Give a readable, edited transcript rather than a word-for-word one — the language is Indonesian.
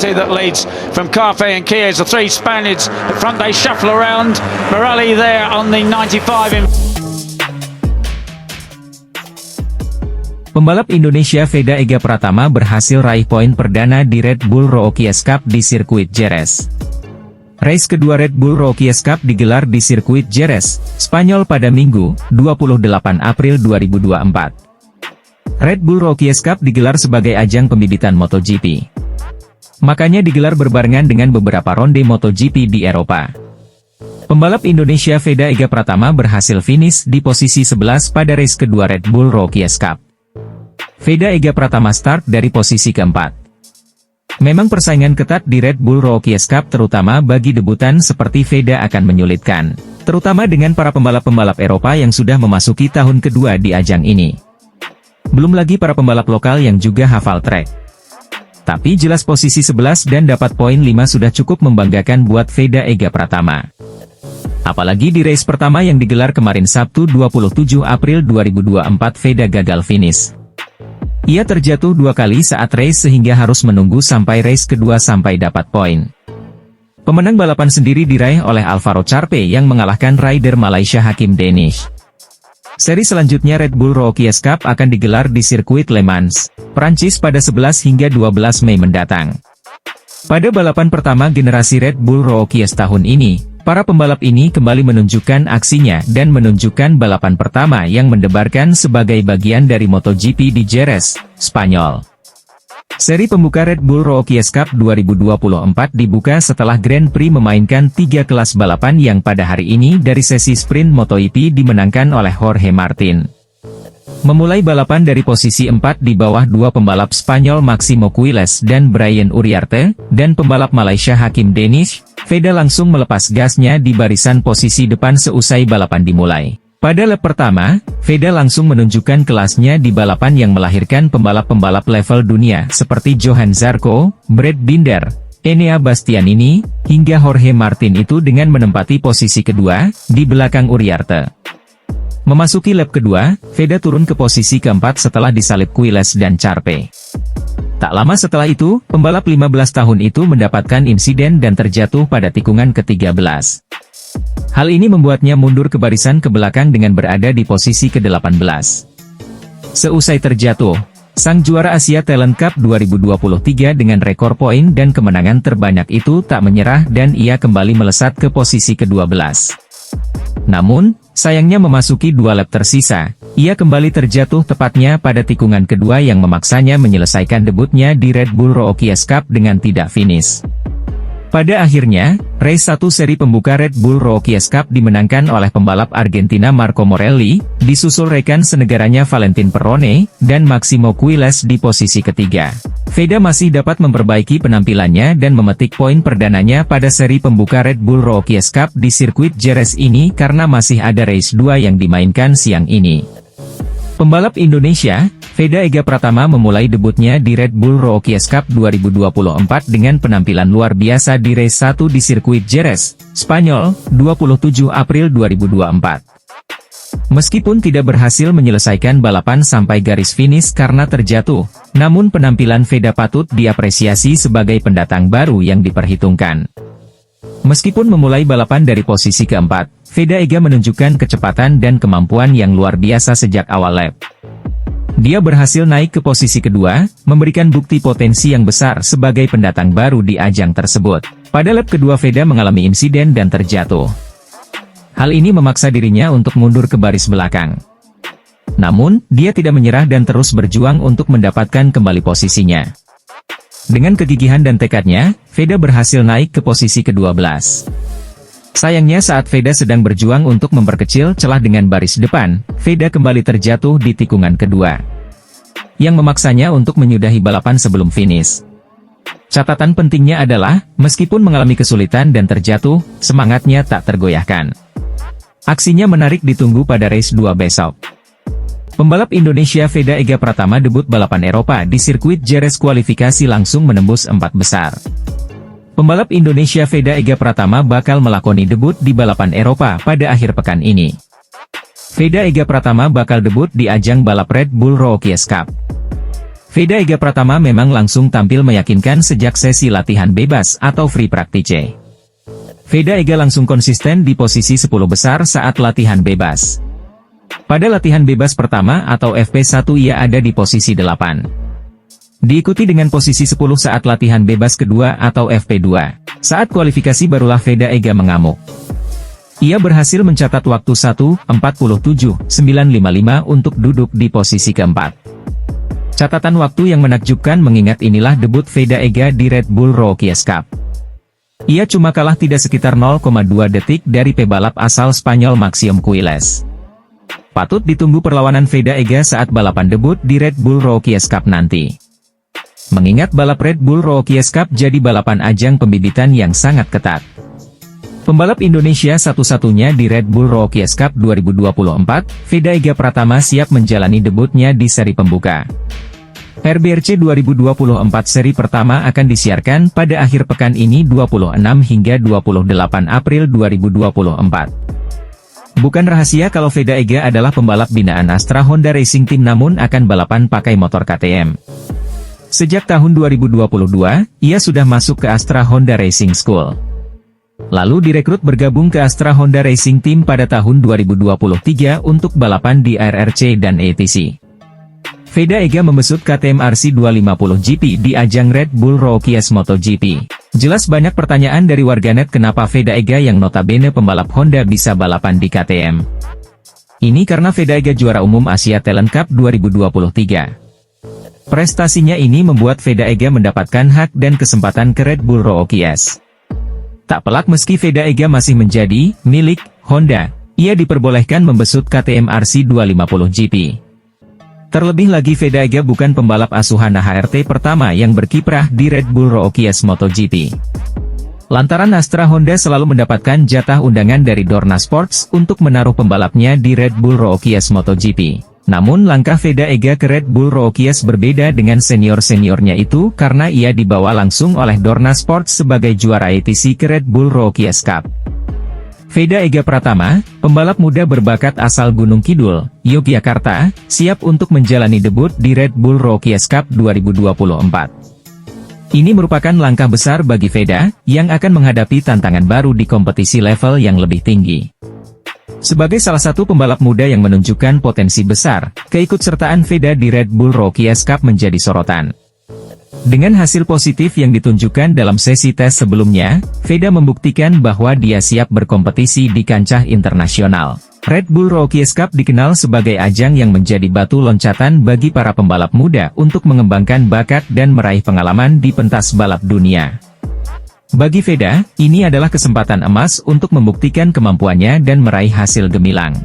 penalty that leads from Carpe and Kies. The three Spaniards at front, they shuffle around. Morelli there on the 95 in. Pembalap Indonesia Veda Ega Pratama berhasil raih poin perdana di Red Bull Rookies Cup di sirkuit Jerez. Race kedua Red Bull Rookies Cup digelar di sirkuit Jerez, Spanyol pada Minggu, 28 April 2024. Red Bull Rookies Cup digelar sebagai ajang pembibitan MotoGP. Makanya digelar berbarengan dengan beberapa ronde MotoGP di Eropa. Pembalap Indonesia Veda Ega Pratama berhasil finish di posisi 11 pada race kedua Red Bull Rookies Cup. Veda Ega Pratama start dari posisi keempat. Memang persaingan ketat di Red Bull Rookies Cup terutama bagi debutan seperti Veda akan menyulitkan, terutama dengan para pembalap-pembalap Eropa yang sudah memasuki tahun kedua di ajang ini. Belum lagi para pembalap lokal yang juga hafal track. Tapi jelas posisi 11 dan dapat poin 5 sudah cukup membanggakan buat Veda Ega Pratama. Apalagi di race pertama yang digelar kemarin Sabtu 27 April 2024 Veda gagal finish. Ia terjatuh 2 kali saat race sehingga harus menunggu sampai race kedua sampai dapat poin. Pemenang balapan sendiri diraih oleh Alvaro Carpe yang mengalahkan rider Malaysia Hakim Danish. Seri selanjutnya Red Bull Rookies Cup akan digelar di sirkuit Le Mans, Prancis pada 11 hingga 12 Mei mendatang. Pada balapan pertama generasi Red Bull Rookies tahun ini, para pembalap ini kembali menunjukkan aksinya dan menunjukkan balapan pertama yang mendebarkan sebagai bagian dari MotoGP di Jerez, Spanyol. Seri pembuka Red Bull Rookies Cup 2024 dibuka setelah Grand Prix memainkan 3 kelas balapan yang pada hari ini dari sesi sprint MotoGP dimenangkan oleh Jorge Martin. Memulai balapan dari posisi 4 di bawah 2 pembalap Spanyol Máximo Quiles dan Brian Uriarte, dan pembalap Malaysia Hakim Danish, Veda langsung melepas gasnya di barisan posisi depan seusai balapan dimulai. Pada lap pertama, Veda langsung menunjukkan kelasnya di balapan yang melahirkan pembalap-pembalap level dunia seperti Johan Zarco, Brad Binder, Enea Bastianini, hingga Jorge Martin itu dengan menempati posisi kedua, di belakang Uriarte. Memasuki lap kedua, Veda turun ke posisi keempat setelah disalip Quiles dan Carpe. Tak lama setelah itu, pembalap 15 tahun itu mendapatkan insiden dan terjatuh pada tikungan ke-13. Hal ini membuatnya mundur ke barisan ke belakang dengan berada di posisi ke-18. Seusai terjatuh, sang juara Asia Talent Cup 2023 dengan rekor poin dan kemenangan terbanyak itu tak menyerah dan ia kembali melesat ke posisi ke-12. Namun, sayangnya memasuki 2 lap tersisa, ia kembali terjatuh tepatnya pada tikungan kedua yang memaksanya menyelesaikan debutnya di Red Bull Rookies Cup dengan tidak finish. Pada akhirnya, race 1 seri pembuka Red Bull Rookies Cup dimenangkan oleh pembalap Argentina Marco Morelli, disusul rekan senegaranya Valentin Perrone, dan Máximo Quiles di posisi ketiga. Veda masih dapat memperbaiki penampilannya dan memetik poin perdananya pada seri pembuka Red Bull Rookies Cup di sirkuit Jerez ini karena masih ada race 2 yang dimainkan siang ini. Pembalap Indonesia, Veda Ega Pratama memulai debutnya di Red Bull Rookies Cup 2024 dengan penampilan luar biasa di race 1 di sirkuit Jerez, Spanyol, 27 April 2024. Meskipun tidak berhasil menyelesaikan balapan sampai garis finish karena terjatuh, namun penampilan Veda patut diapresiasi sebagai pendatang baru yang diperhitungkan. Meskipun memulai balapan dari posisi keempat, Veda Ega menunjukkan kecepatan dan kemampuan yang luar biasa sejak awal lap. Dia berhasil naik ke posisi kedua, memberikan bukti potensi yang besar sebagai pendatang baru di ajang tersebut. Pada lap kedua Veda mengalami insiden dan terjatuh. Hal ini memaksa dirinya untuk mundur ke baris belakang. Namun, dia tidak menyerah dan terus berjuang untuk mendapatkan kembali posisinya. Dengan kegigihan dan tekadnya, Veda berhasil naik ke posisi ke-12. Sayangnya saat Veda sedang berjuang untuk memperkecil celah dengan baris depan, Veda kembali terjatuh di tikungan kedua, yang memaksanya untuk menyudahi balapan sebelum finish. Catatan pentingnya adalah, meskipun mengalami kesulitan dan terjatuh, semangatnya tak tergoyahkan. Aksinya menarik ditunggu pada race 2 besok. Pembalap Indonesia Veda Ega Pratama debut balapan Eropa di sirkuit Jerez kualifikasi langsung menembus 4 besar. Pembalap Indonesia Veda Ega Pratama bakal melakoni debut di balapan Eropa pada akhir pekan ini. Veda Ega Pratama bakal debut di ajang balap Red Bull Rookies Cup. Veda Ega Pratama memang langsung tampil meyakinkan sejak sesi latihan bebas atau free practice. Veda Ega langsung konsisten di posisi 10 besar saat latihan bebas. Pada latihan bebas pertama atau FP1 ia ada di posisi 8. Diikuti dengan posisi 10 saat latihan bebas kedua atau FP2. Saat kualifikasi barulah Veda Ega mengamuk. Ia berhasil mencatat waktu 1:47.955 untuk duduk di posisi keempat. Catatan waktu yang menakjubkan mengingat inilah debut Veda Ega di Red Bull Rookies Cup. Ia cuma kalah tidak sekitar 0,2 detik dari pebalap asal Spanyol Maxiom Quiles. Patut ditunggu perlawanan Veda Ega saat balapan debut di Red Bull Rookies Cup nanti. Mengingat balap Red Bull Rookies Cup jadi balapan ajang pembibitan yang sangat ketat. Pembalap Indonesia satu-satunya di Red Bull Rookies Cup 2024, Veda Ega Pratama siap menjalani debutnya di seri pembuka. RBRC 2024 seri pertama akan disiarkan pada akhir pekan ini 26 hingga 28 April 2024. Bukan rahasia kalau Veda Ega adalah pembalap binaan Astra Honda Racing Team namun akan balapan pakai motor KTM. Sejak tahun 2022, ia sudah masuk ke Astra Honda Racing School. Lalu direkrut bergabung ke Astra Honda Racing Team pada tahun 2023 untuk balapan di RRC dan ATC. Veda Ega membesut KTM RC 250 GP di ajang Red Bull Rookies MotoGP. Jelas banyak pertanyaan dari warganet kenapa Veda Ega yang notabene pembalap Honda bisa balapan di KTM. Ini karena Veda Ega juara umum Asia Talent Cup 2023. Prestasinya ini membuat Veda Ega mendapatkan hak dan kesempatan ke Red Bull Rookies. Tak pelak meski Veda Ega masih menjadi milik Honda, ia diperbolehkan membesut KTM RC 250 GP. Terlebih lagi Veda Ega bukan pembalap asuhan HRT pertama yang berkiprah di Red Bull Rookies MotoGP. Lantaran Astra Honda selalu mendapatkan jatah undangan dari Dorna Sports untuk menaruh pembalapnya di Red Bull Rookies MotoGP. Namun langkah Veda Ega ke Red Bull Rookies berbeda dengan senior-seniornya itu karena ia dibawa langsung oleh Dorna Sports sebagai juara ATC ke Red Bull Rookies Cup. Veda Ega Pratama, pembalap muda berbakat asal Gunung Kidul, Yogyakarta, siap untuk menjalani debut di Red Bull Rookies Cup 2024. Ini merupakan langkah besar bagi Veda, yang akan menghadapi tantangan baru di kompetisi level yang lebih tinggi. Sebagai salah satu pembalap muda yang menunjukkan potensi besar, keikutsertaan Veda di Red Bull Rookies Cup menjadi sorotan. Dengan hasil positif yang ditunjukkan dalam sesi tes sebelumnya, Veda membuktikan bahwa dia siap berkompetisi di kancah internasional. Red Bull Rookies Cup dikenal sebagai ajang yang menjadi batu loncatan bagi para pembalap muda untuk mengembangkan bakat dan meraih pengalaman di pentas balap dunia. Bagi Veda, ini adalah kesempatan emas untuk membuktikan kemampuannya dan meraih hasil gemilang.